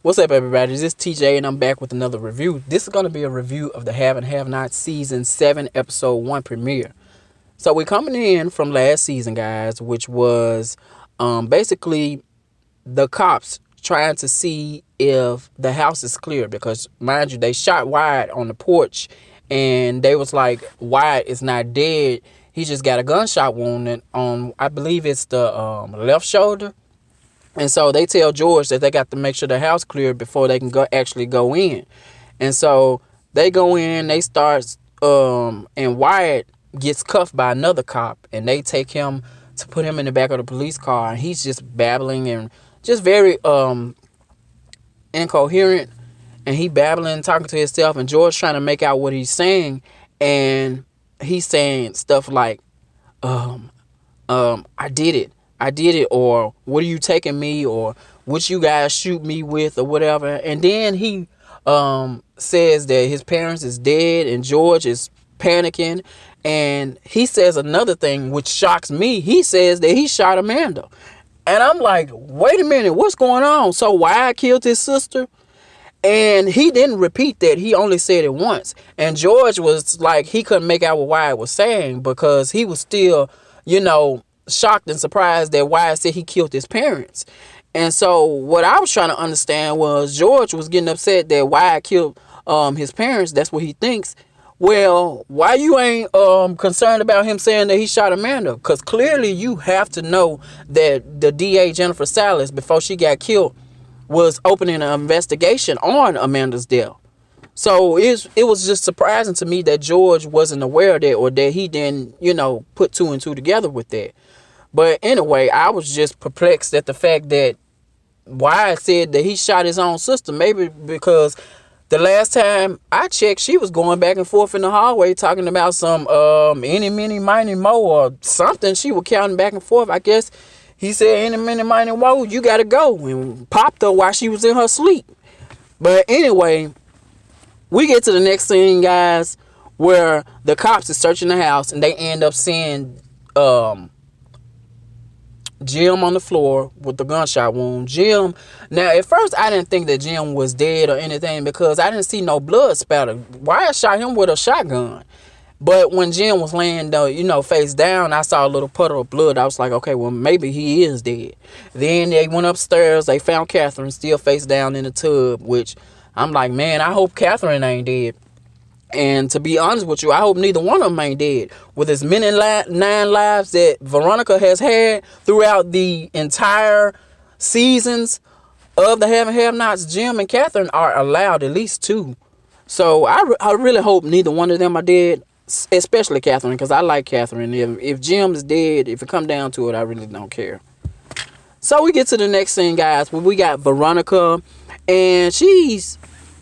What's up, everybody? This is TJ, and I'm back with another review. This is going to be a review of the Have and Have Not Season 7, Episode 1 premiere. So we're coming in from last season, guys, which was basically the cops trying to see if the house is clear. Because, mind you, they shot Wyatt on the porch, and they was like, Wyatt is not dead. He just got a gunshot wound on, I believe it's the left shoulder. And so they tell George that they got to make sure the house cleared before they can actually go in. And so they go in, they start, and Wyatt gets cuffed by another cop, and they take him to put him in the back of the police car, and he's just babbling and just very incoherent, and he babbling, talking to himself, and George trying to make out what he's saying, and he's saying stuff like, I did it, or what are you taking me, or what you guys shoot me with, or whatever. And then he says that his parents is dead, and George is panicking. And he says another thing which shocks me. He says that he shot Amanda. And I'm like, wait a minute, what's going on? So Wyatt killed his sister? And he didn't repeat that. He only said it once. And George was like, he couldn't make out what Wyatt was saying, because he was still, shocked and surprised that Wyatt said he killed his parents. And so what I was trying to understand was George was getting upset that Wyatt killed his parents. That's what he thinks. Well, why you ain't concerned about him saying that he shot Amanda? Because clearly you have to know that the DA, Jennifer Salas, before she got killed, was opening an investigation on Amanda's death. So it was just surprising to me that George wasn't aware of that, or that he didn't, put two and two together with that. But anyway, I was just perplexed at the fact that Wyatt said that he shot his own sister. Maybe because the last time I checked, she was going back and forth in the hallway talking about some any, mini, miny, mo, or something. She was counting back and forth. I guess he said, any, mini, miny, mo, you got to go, and popped her while she was in her sleep. But anyway, we get to the next scene, guys, where the cops is searching the house, and they end up seeing Jim on the floor with the gunshot wound. Jim, now at first I didn't think that Jim was dead or anything, because I didn't see no blood spatter. Wyatt shot him with a shotgun. But when Jim was laying down, face down, I saw a little puddle of blood. I was like, okay, well, maybe he is dead. Then they went upstairs. They found Catherine still face down in the tub, which I'm like, man, I hope Catherine ain't dead. And to be honest with you, I hope neither one of them ain't dead. With as many 9 lives that Veronica has had throughout the entire seasons of the Have and Have Nots, Jim and Catherine are allowed at least 2. So I really hope neither one of them are dead, especially Catherine, because I like Catherine. If Jim is dead, if it come down to it, I really don't care. So we get to the next scene, guys, where we got Veronica, and she's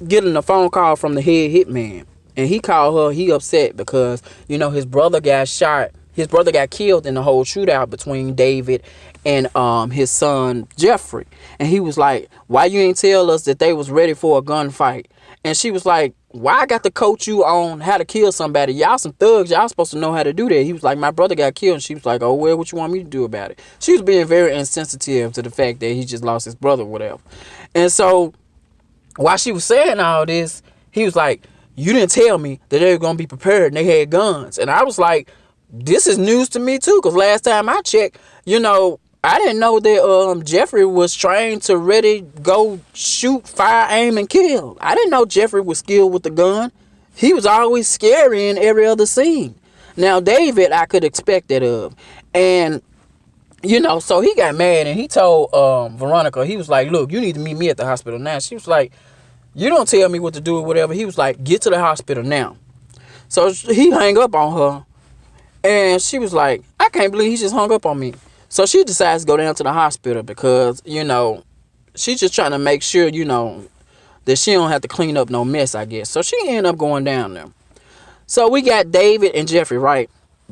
getting a phone call from the head hitman. And he called her, he upset because, his brother got shot. His brother got killed in the whole shootout between David and his son, Jeffrey. And he was like, why you ain't tell us that they was ready for a gunfight? And she was like, why I got to coach you on how to kill somebody? Y'all some thugs. Y'all supposed to know how to do that. He was like, my brother got killed. And she was like, oh, well, what you want me to do about it? She was being very insensitive to the fact that he just lost his brother or whatever. And so while she was saying all this, he was like, you didn't tell me that they were going to be prepared and they had guns. And I was like, this is news to me too, because last time I checked, I didn't know that Jeffrey was trained to ready, go, shoot, fire, aim, and kill. I didn't know Jeffrey was skilled with the gun. He was always scary in every other scene. Now, David, I could expect that of. And, so he got mad, and he told Veronica, he was like, look, you need to meet me at the hospital now. She was like, you don't tell me what to do or whatever. He was like, get to the hospital now. So he hung up on her. And she was like, I can't believe he just hung up on me. So she decides to go down to the hospital because, she's just trying to make sure, that she don't have to clean up no mess, I guess. So she ended up going down there. So we got David and Jeffrey, right?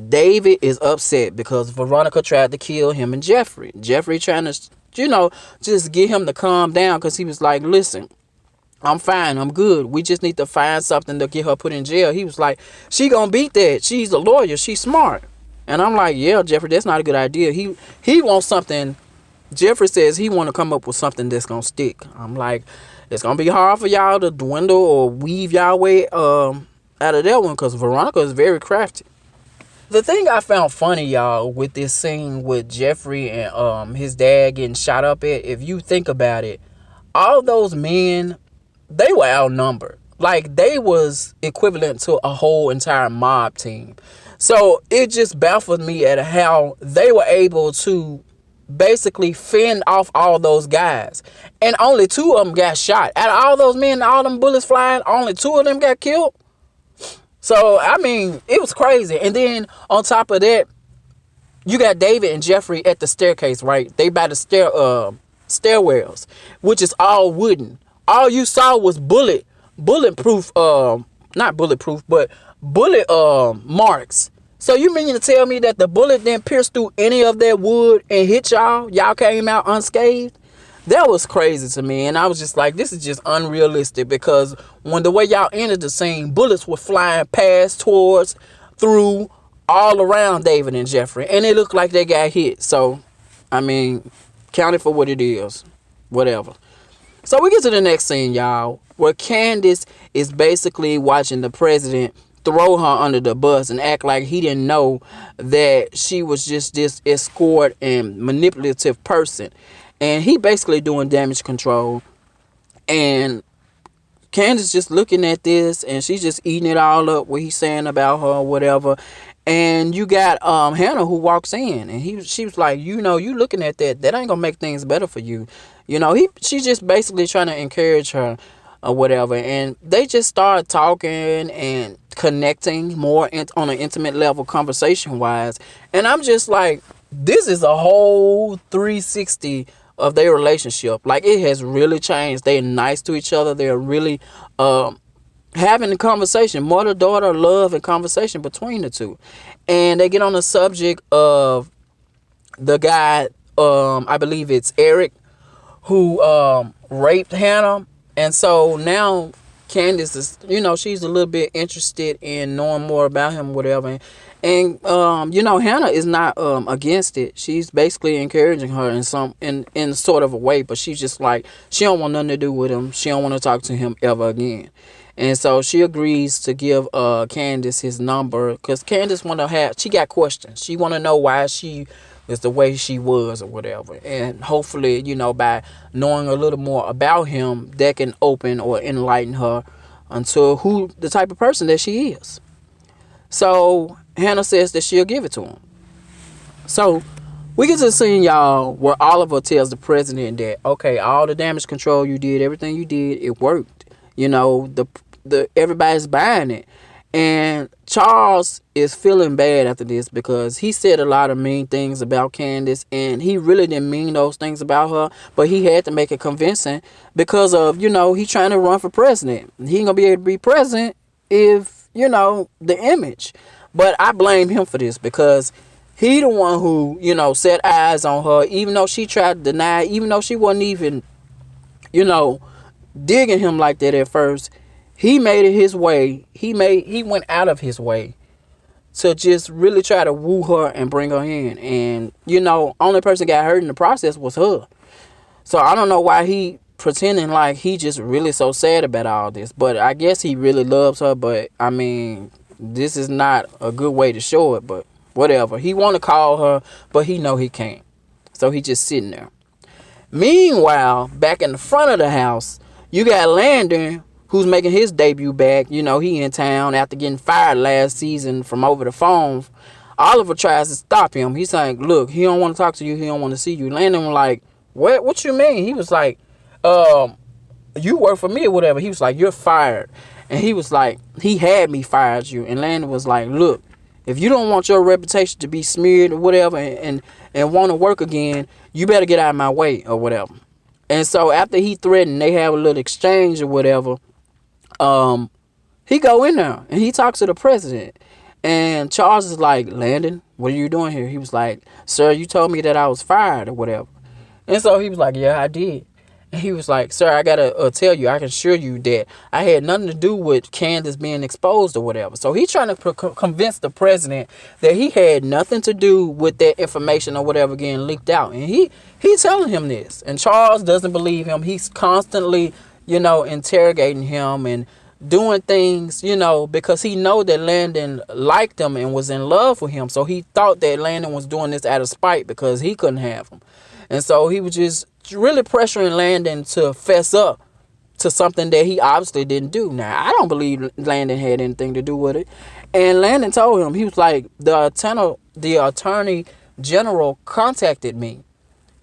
David is upset because Veronica tried to kill him and Jeffrey. Jeffrey trying to, just get him to calm down because he was like, listen, I'm fine. I'm good. We just need to find something to get her put in jail. He was like, she gonna beat that. She's a lawyer. She's smart. And I'm like, yeah, Jeffrey, that's not a good idea. He wants something Jeffrey says he want to come up with something that's gonna stick. I'm like, it's gonna be hard for y'all to dwindle or weave y'all way out of that one, because Veronica is very crafty. The thing I found funny, y'all, with this scene with Jeffrey and his dad getting shot up at, if you think about it, all those men, they were outnumbered. Like, they was equivalent to a whole entire mob team. So it just baffled me at how they were able to basically fend off all those guys. And only two of them got shot. Out of all those men, all them bullets flying, only two of them got killed. So, I mean, it was crazy. And then on top of that, you got David and Jeffrey at the staircase, right? They by the stairwells, which is all wooden. All you saw was bulletproof, not bulletproof, but bullet marks. So you mean to tell me that the bullet didn't pierce through any of that wood and hit y'all? Y'all came out unscathed? That was crazy to me. And I was just like, this is just unrealistic, because when the way y'all entered the scene, bullets were flying past, towards, through, all around David and Jeffrey. And it looked like they got hit. So, I mean, count it for what it is. Whatever. So we get to the next scene, y'all, where Candace is basically watching the president throw her under the bus and act like he didn't know that she was just this escort and manipulative person. And he basically doing damage control. And Candace just looking at this, and she's just eating it all up, what he's saying about her or whatever. And you got Hannah, who walks in, and she was like, you looking at that ain't gonna make things better for you. She's just basically trying to encourage her or whatever. And they just start talking and connecting more on an intimate level, conversation wise. And I'm just like, this is a whole 360 of their relationship. Like, it has really changed. They're nice to each other. They're really having a conversation, mother-daughter love and conversation between the two. And they get on the subject of the guy, I believe it's Eric, who raped Hannah. And so now Candace is, she's a little bit interested in knowing more about him, whatever. And Hannah is not against it. She's basically encouraging her in sort of a way, but she's just like, she don't want nothing to do with him. She don't want to talk to him ever again. And so she agrees to give Candace his number, because Candace she got questions. She want to know why she was the way she was or whatever. And hopefully, by knowing a little more about him, that can open or enlighten her onto the type of person that she is. So Hannah says that she'll give it to him. So we get to the scene, y'all, where Oliver tells the president that, okay, all the damage control you did, everything you did, it worked. Everybody's buying it. And Charles is feeling bad after this, because he said a lot of mean things about Candace, and he really didn't mean those things about her, but he had to make it convincing because of, he trying to run for president. He ain't gonna be able to be president if, the image. But I blame him for this, because he the one who, set eyes on her, even though she tried to deny, even though she wasn't even, digging him like that at first. He made it his way. He went out of his way to just really try to woo her and bring her in. And, only person got hurt in the process was her. So I don't know why he pretending like he just really so sad about all this. But I guess he really loves her. But, I mean, this is not a good way to show it. But whatever. He want to call her, but he know he can't. So he just sitting there. Meanwhile, back in the front of the house, you got Landon, who's making his debut back. He in town after getting fired last season from over the phone. Oliver tries to stop him. He's like, look, he don't want to talk to you. He don't want to see you. Landon was like, what you mean? He was like, you work for me or whatever. He was like, you're fired. And he was like, he had me fired you. And Landon was like, look, if you don't want your reputation to be smeared or whatever and want to work again, you better get out of my way or whatever. And so after he threatened, they have a little exchange or whatever. He go in there and he talks to the president, and Charles is like, Landon, what are you doing here? He was like, sir, you told me that I was fired or whatever. And so he was like, yeah, I did. And he was like, sir, I gotta tell you, I can assure you that I had nothing to do with Candace being exposed or whatever. So he trying to convince the president that he had nothing to do with that information or whatever getting leaked out. And he's telling him this. And Charles doesn't believe him. He's constantly, interrogating him and doing things, because he know that Landon liked him and was in love with him. So he thought that Landon was doing this out of spite because he couldn't have him. And so he was just really pressuring Landon to fess up to something that he obviously didn't do. Now, I don't believe Landon had anything to do with it. And Landon told him, he was like, the attorney general contacted me.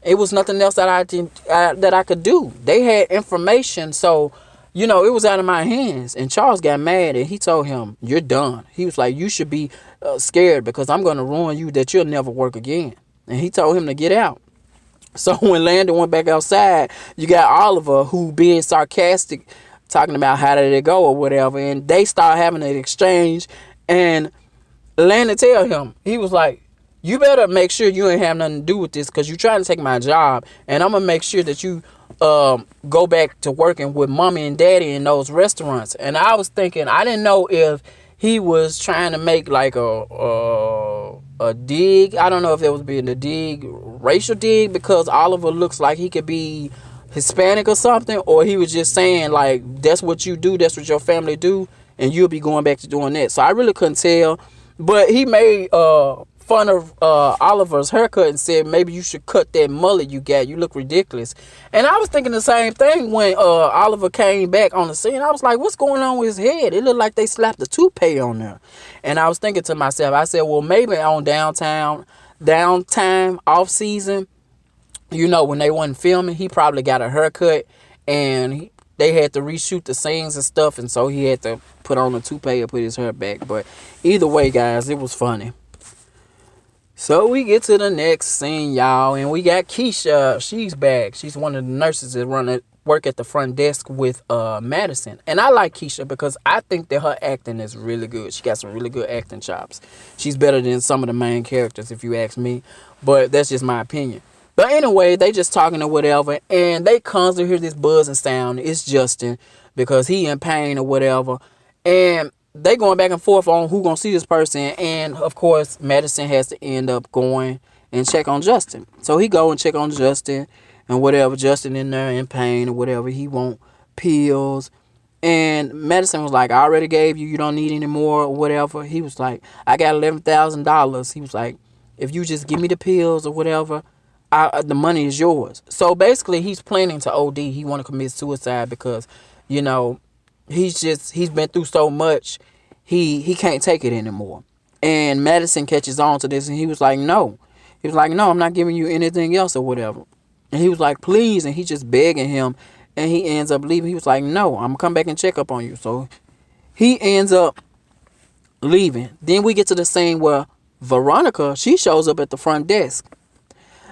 It was nothing else that I could do. They had information, so it was out of my hands. And Charles got mad and he told him, you're done. He was like, you should be scared because I'm going to ruin you that you'll never work again. And he told him to get out. So when Landon went back outside, you got Oliver who being sarcastic, talking about how did it go or whatever. And they start having an exchange. And Landon tell him, he was like, you better make sure you ain't have nothing to do with this because you're trying to take my job. And I'm going to make sure that you go back to working with mommy and daddy in those restaurants. And I was thinking, I didn't know if he was trying to make like a dig. I don't know if it was being a dig, racial dig, because Oliver looks like he could be Hispanic or something, or he was just saying like, that's what you do, that's what your family do, and you'll be going back to doing that. So I really couldn't tell. But he made fun of Oliver's haircut and said, maybe you should cut that mullet you got. You look ridiculous. And I was thinking the same thing when Oliver came back on the scene. I was like, what's going on with his head? It looked like they slapped a toupee on there. And I was thinking to myself, I said, well, maybe on downtime, off season, when they wasn't filming, he probably got a haircut and they had to reshoot the scenes and stuff. And so he had to put on a toupee or put his hair back. But either way, guys, it was funny. So we get to the next scene, y'all, and we got Keisha. She's back. She's one of the nurses that work at the front desk with Madison. And I like Keisha because I think that her acting is really good. She got some really good acting chops. She's better than some of the main characters, if you ask me. But that's just my opinion. But anyway, they just talking or whatever, and they constantly hear this buzzing sound. It's Justin because he in pain or whatever. And they going back and forth on who gonna see this person, and of course Madison has to end up going and check on Justin. So he go and check on Justin and whatever. Justin in there in pain or whatever. He want pills, and Madison was like, I already gave you don't need any more or whatever. He was like, I got $11,000. He was like, if you just give me the pills or whatever, the money is yours. So basically he's planning to OD. He want to commit suicide because he's been through so much, he can't take it anymore. And Madison catches on to this, and he was like, no. He was like, no, I'm not giving you anything else or whatever. And he was like, please. And he just begging him, and he ends up leaving. He was like, no, I'm going to come back and check up on you. So he ends up leaving. Then we get to the scene where Veronica, she shows up at the front desk.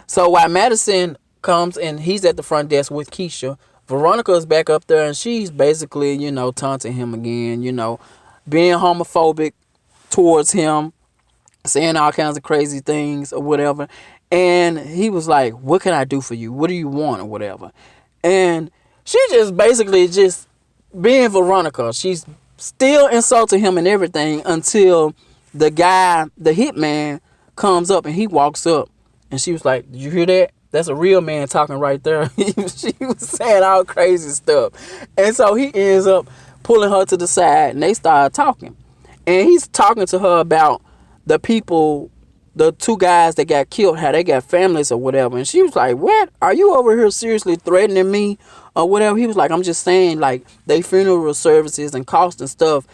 So while Madison comes and he's at the front desk with Keisha, Veronica is back up there, and she's basically, taunting him again, being homophobic towards him, saying all kinds of crazy things or whatever. And he was like, what can I do for you? What do you want or whatever? And she just basically just being Veronica. She's still insulting him and everything until the guy, the hitman, comes up and he walks up. And she was like, did you hear that? That's a real man talking right there. She was saying all crazy stuff. And so he ends up pulling her to the side, and they start talking. And he's talking to her about the people, the two guys that got killed, how they got families or whatever. And she was like, what? Are you over here seriously threatening me or whatever? He was like, I'm just saying, like, they funeral services and costs and stuff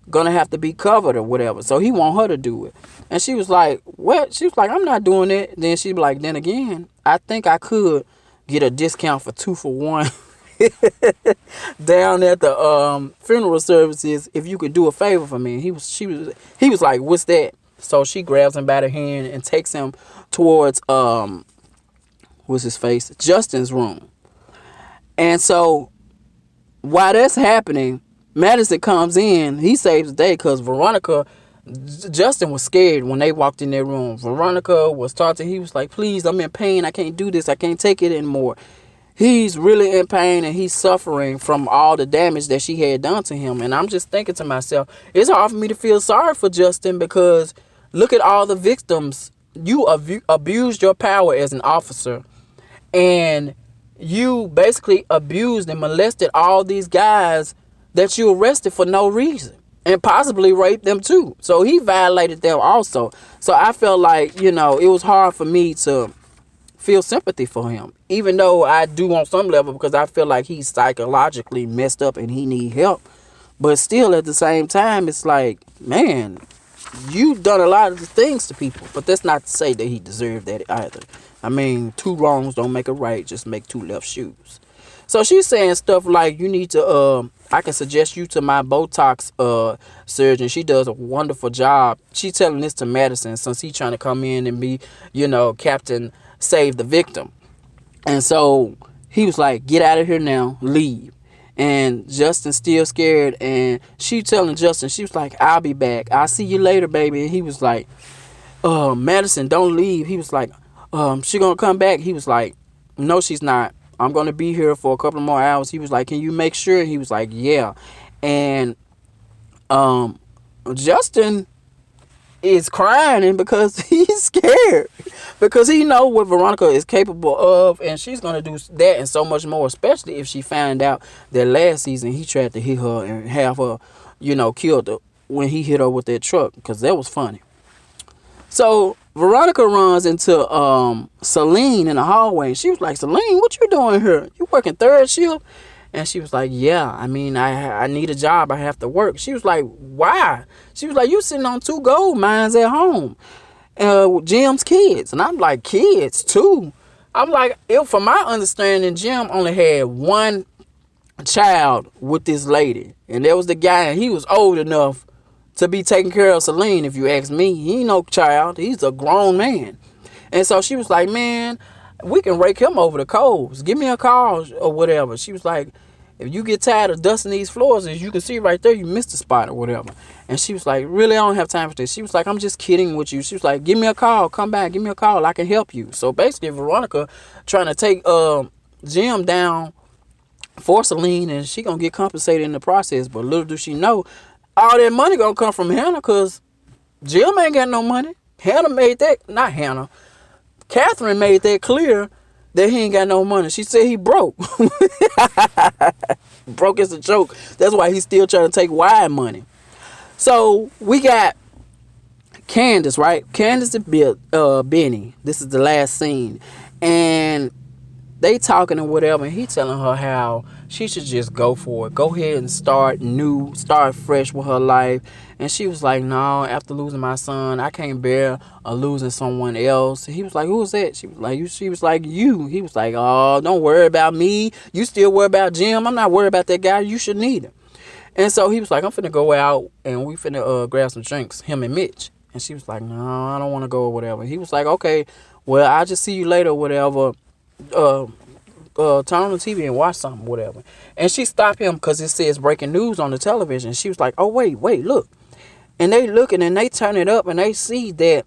gonna have to be covered or whatever. So he want her to do it. And she was like, what? She was like, I'm not doing it. Then she'd be like, then again, I think I could get a discount for 2 for 1 down at the funeral services if you could do a favor for me. He was like, what's that? So she grabs him by the hand and takes him towards what's his face? Justin's room. And so while that's happening, Madison comes in. He saves the day because Justin was scared when they walked in their room. Veronica was talking. He was like, please, I'm in pain. I can't do this. I can't take it anymore. he's really in pain and he's suffering from all the damage that she had done to him. And I'm just thinking to myself, it's hard for me to feel sorry for Justin, because look at all the victims. You abused your power as an officer, and you basically abused and molested all these guys that you arrested for no reason, and possibly raped them too. So he violated them also. So I felt like, it was hard for me to feel sympathy for him, even though I do on some level, because I feel like he's psychologically messed up and he need help. But still, at the same time, it's like, man, you've done a lot of things to people, but that's not to say that he deserved that either. I mean, two wrongs don't make a right, just make two left shoes. So she's saying stuff like, you need to, I can suggest you to my Botox surgeon. She does a wonderful job. She's telling this to Madison, since he's trying to come in and be, Captain Save the Victim. And so he was like, get out of here now, leave. And Justin's still scared, and she telling Justin, she was like, I'll be back. I'll see you later, baby. And he was like, Madison, don't leave. He was like, she gonna come back? He was like, no, she's not. I'm gonna be here for a couple more hours. He was like, can you make sure? He was like, yeah. And Justin is crying because he's scared, because he know what Veronica is capable of, and she's gonna do that and so much more, especially if she find out that last season he tried to hit her and have her, killed her when he hit her with that truck, because that was funny. So Veronica runs into Celine in the hallway, and she was like, Celine, what you doing here? You working third shift? And she was like, yeah, I mean, I need a job. I have to work. She was like, why? She was like, you sitting on 2 gold mines at home. Jim's kids. And I'm like, kids too? I'm like, from my understanding, Jim only had one child with this lady. And that was the guy, and he was old enough to be taking care of Celine, if you ask me. He ain't no child. He's a grown man. And so she was like, man, we can rake him over the coals. Give me a call or whatever. She was like, if you get tired of dusting these floors, as you can see right there, you missed the spot or whatever. And she was like, really, I don't have time for this. She was like, I'm just kidding with you. She was like, give me a call. Come back. Give me a call. I can help you. So basically, Veronica trying to take Jim down for Celine, and she going to get compensated in the process. But little does she know, all that money going to come from Hannah, because Jim ain't got no money. Catherine made that clear that he ain't got no money. She said he broke. Broke is a joke. That's why he's still trying to take wide money. So we got Candace, right? Candace and Benny. This is the last scene. And they talking and whatever, and he telling her how she should just go for it. Go ahead and start new, start fresh with her life. And she was like, no, after losing my son, I can't bear losing someone else. He was like, who was that? She was like, you. She was like, you. He was like, oh, don't worry about me. You still worry about Jim. I'm not worried about that guy. You should need him. And so he was like, I'm finna go out and we finna grab some drinks, him and Mitch. And she was like, no, I don't want to go or whatever. He was like, okay, well, I'll just see you later or whatever. Turn on the TV and watch something, whatever. And she stopped him because it says breaking news on the television. She was like, oh, wait, look. And they looking and they turn it up and they see that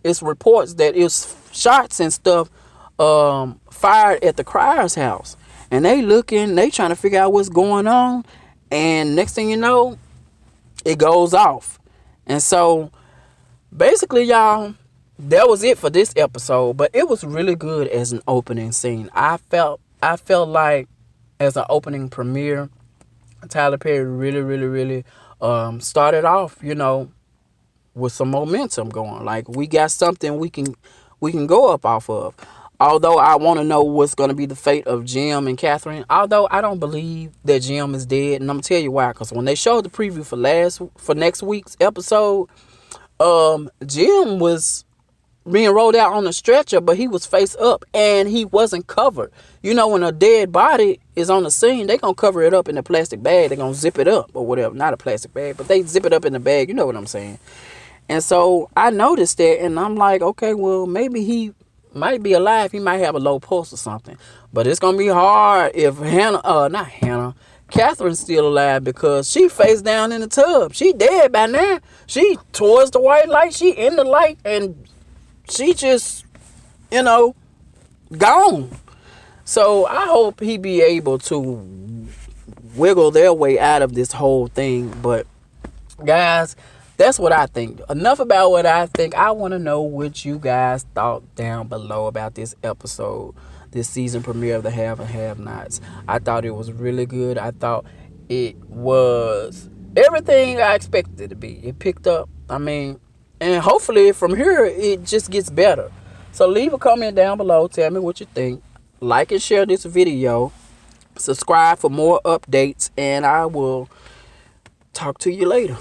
it's reports that it's shots and stuff fired at the Crier's house. And they looking, they trying to figure out what's going on. And next thing you know, it goes off. And so basically, y'all, that was it for this episode. But it was really good as an opening scene. I felt like as an opening premiere, Tyler Perry really started off, with some momentum going. Like, we got something we can go up off of. Although I want to know what's going to be the fate of Jim and Catherine. Although I don't believe that Jim is dead. And I'm going to tell you why. Because when they showed the preview for next week's episode, Jim was being rolled out on a stretcher, but he was face up and he wasn't covered. When a dead body is on the scene, they going to cover it up in a plastic bag. They're going to zip it up or whatever. Not a plastic bag, but they zip it up in the bag. You know what I'm saying? And so I noticed that and I'm like, okay, well, maybe he might be alive. He might have a low pulse or something. But it's going to be hard if Catherine's still alive, because she face down in the tub. She dead by now. She towards the white light. She in the light and she just, gone. So I hope he be able to wiggle their way out of this whole thing. But guys, that's what I think. Enough about what I think. I want to know what you guys thought down below about this episode, this season premiere of the Have and Have Nots. I thought it was really good. I thought it was everything I expected it to be. It picked up. I mean, and hopefully from here it just gets better. So leave a comment down below. Tell me what you think. Like and share this video. Subscribe for more updates, and I will talk to you later.